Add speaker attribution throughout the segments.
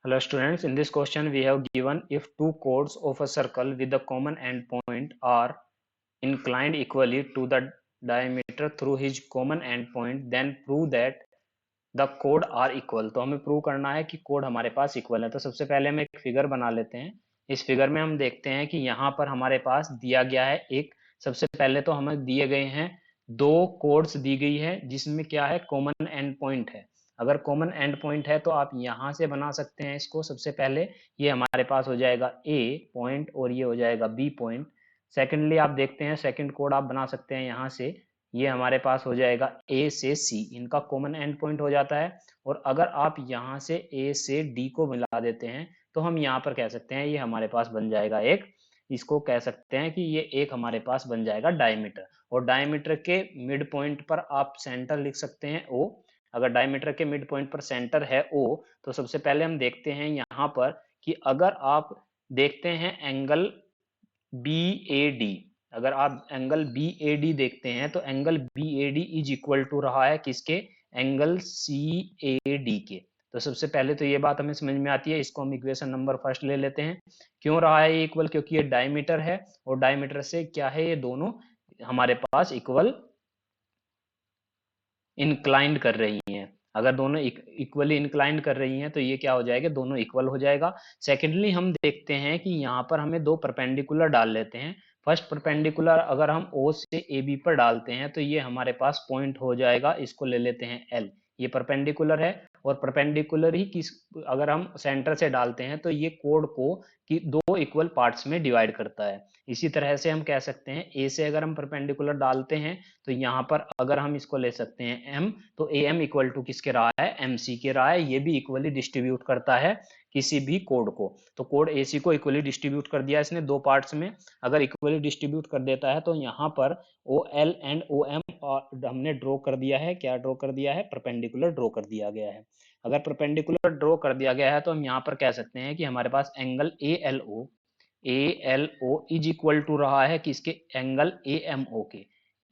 Speaker 1: Hello students, in this question we have given if two chords of a circle with a common endpoint are inclined equally to the diameter through his common endpoint, then prove that the chord are equal। तो हमें prove करना है कि code हमारे पास equal है। तो सबसे पहले हम एक फिगर बना लेते हैं। इस फिगर में हम देखते हैं कि यहाँ पर हमारे पास दिया गया है एक, सबसे पहले तो हमें दिए गए हैं दो कोड्स दी गई है जिसमें क्या है, कॉमन एंड पॉइंट है। अगर कॉमन एंड पॉइंट है तो आप यहाँ से बना सकते हैं इसको। सबसे पहले ये हमारे पास हो जाएगा ए पॉइंट और ये हो जाएगा बी पॉइंट। सेकेंडली आप देखते हैं सेकेंड कोड आप बना सकते हैं यहाँ से, ये हमारे पास हो जाएगा ए से सी, इनका कॉमन एंड पॉइंट हो जाता है। और अगर आप यहाँ से ए से डी को मिला देते हैं तो हम यहाँ पर कह सकते हैं ये हमारे पास बन जाएगा एक, इसको कह सकते हैं कि ये एक हमारे पास बन जाएगा डायमीटर। और डायमीटर के मिड पॉइंट पर आप सेंटर लिख सकते हैं ओ। अगर डायमीटर के मिड पॉइंट पर सेंटर है ओ, तो सबसे पहले हम देखते हैं यहाँ पर कि अगर आप देखते हैं एंगल बी ए डी, अगर आप एंगल बी ए डी देखते हैं तो angle B A D is equal to रहा है किसके, एंगल सी ए डी के। तो सबसे पहले तो ये बात हमें समझ में आती है, इसको हम इक्वेशन नंबर फर्स्ट ले लेते हैं। क्यों रहा है ये इक्वल, क्योंकि ये डायमीटर है और डायमीटर से क्या है, ये दोनों हमारे पास इक्वल इंक्लाइंड कर रही हैं। अगर दोनों इक्वली इंक्लाइंड कर रही हैं तो ये क्या हो जाएगा, दोनों इक्वल हो जाएगा। सेकेंडली हम देखते हैं कि यहाँ पर हमें दो परपेंडिकुलर डाल लेते हैं। फर्स्ट परपेंडिकुलर अगर हम ओ से ए बी पर डालते हैं तो ये हमारे पास पॉइंट हो जाएगा, इसको ले लेते हैं एल। ये परपेंडिकुलर है और परपेंडिकुलर ही किस, अगर हम सेंटर से डालते हैं तो ये कोड को कि दो इक्वल पार्ट्स में डिवाइड करता है। इसी तरह से हम कह सकते हैं ए से अगर हम परपेंडिकुलर डालते हैं तो यहाँ पर अगर हम इसको ले सकते हैं एम, तो ए एम इक्वल टू किसके रहा है, एम सी के रहा है। ये भी इक्वली डिस्ट्रीब्यूट करता है किसी भी कोड को। तो कोड ए सी को इक्वली डिस्ट्रीब्यूट कर दिया इसने दो पार्ट्स में। अगर इक्वली डिस्ट्रीब्यूट कर देता है तो यहाँ पर O L and O M हमने ड्रॉ कर दिया है। क्या ड्रॉ कर दिया है, परपेंडिकुलर ड्रॉ कर दिया गया है। अगर परपेंडिकुलर ड्रॉ कर दिया गया है तो हम यहाँ पर कह सकते हैं कि हमारे पास angle A L O is equal to रहा है किसके, एंगल ए एम ओ के।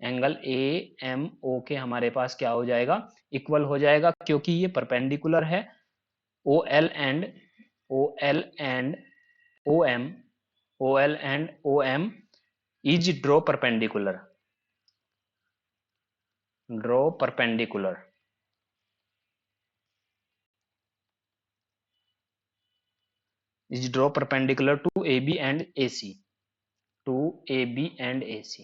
Speaker 1: एंगल ए एम ओ के हमारे पास क्या हो जाएगा, इक्वल हो जाएगा, क्योंकि ये परपेंडिकुलर है। O L and O L and O M, O L and O M is draw perpendicular, draw perpendicular. Is draw perpendicular to A B and A C, to A B and A C.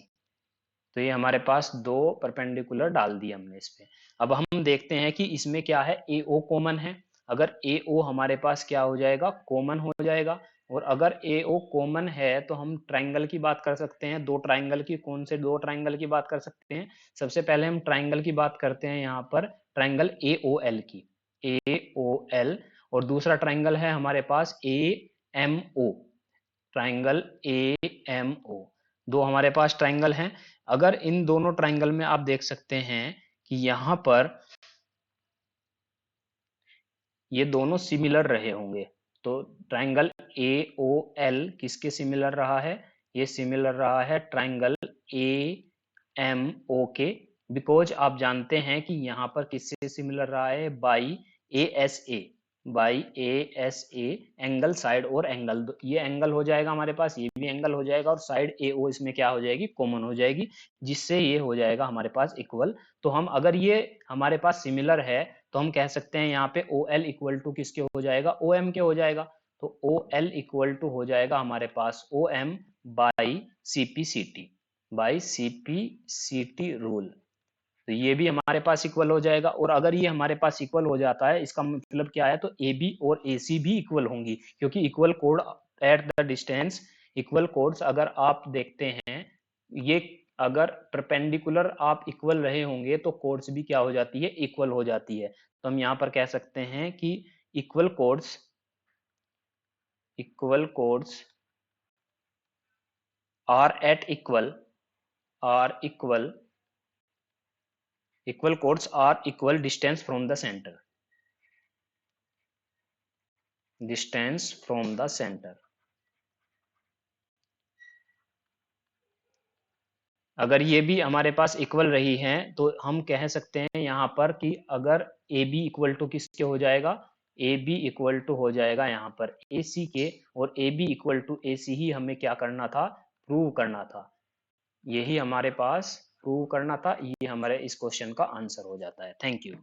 Speaker 1: तो ये हमारे पास दो perpendicular डाल दिए हमने इस पे। अब हम देखते हैं कि इसमें क्या है, ए ओ कॉमन है। अगर ए ओ हमारे पास क्या हो जाएगा, कॉमन हो जाएगा। और अगर ए ओ कॉमन है तो हम ट्राइंगल की बात कर सकते हैं, दो ट्राइंगल की। कौन से दो ट्राइंगल की बात कर सकते हैं, सबसे पहले हम ट्राइंगल की बात करते हैं यहाँ पर, ट्राइंगल ए ओ एल की, ए ओ एल। और दूसरा ट्राइंगल है हमारे पास A M O, triangle A M O. दो हमारे पास ट्राइंगल हैं। अगर इन दोनों ट्राइंगल में आप देख सकते हैं कि यहां पर ये दोनों सिमिलर रहे होंगे। तो ट्राइंगल ए ओ एल किसके सिमिलर रहा है, ये सिमिलर रहा है ट्राइंगल ए एम ओ के। बिकॉज आप जानते हैं कि यहाँ पर किससे सिमिलर रहा है, by A S A, by A S A, angle side और एंगल, ये एंगल हो जाएगा हमारे पास, ये भी एंगल हो जाएगा और साइड ए ओ इसमें क्या हो जाएगी, कॉमन हो जाएगी, जिससे ये हो जाएगा हमारे पास इक्वल। तो हम अगर ये हमारे पास सिमिलर है तो हम कह सकते हैं यहाँ पे ओ एल इक्वल टू किसके हो जाएगा, ओ एम के हो जाएगा। तो ओ एल इक्वल टू हो जाएगा हमारे पास O M by C P C T, by C P C T rule. तो ये भी हमारे पास इक्वल हो जाएगा। और अगर ये हमारे पास इक्वल हो जाता है, इसका मतलब क्या है, तो ए बी और ए सी भी इक्वल होंगी, क्योंकि equal code at the distance, equal codes अगर आप देखते हैं, ये अगर परपेंडिकुलर आप इक्वल रहे होंगे तो कोड्स भी क्या हो जाती है, इक्वल हो जाती है। तो हम यहाँ पर कह सकते हैं कि equal chords, equal chords are at equal, are equal, equal chords are equal distance from the center, distance from the center। अगर ये भी हमारे पास इक्वल रही हैं तो हम कह सकते हैं यहाँ पर कि अगर ए बी इक्वल टू किसके हो जाएगा, ए बी इक्वल टू हो जाएगा यहाँ पर ए सी के, और ए बी इक्वल टू ए सी ही हमें क्या करना था, प्रूव करना था। यही हमारे पास प्रूव करना था, ये हमारे इस क्वेश्चन का आंसर हो जाता है। Thank you.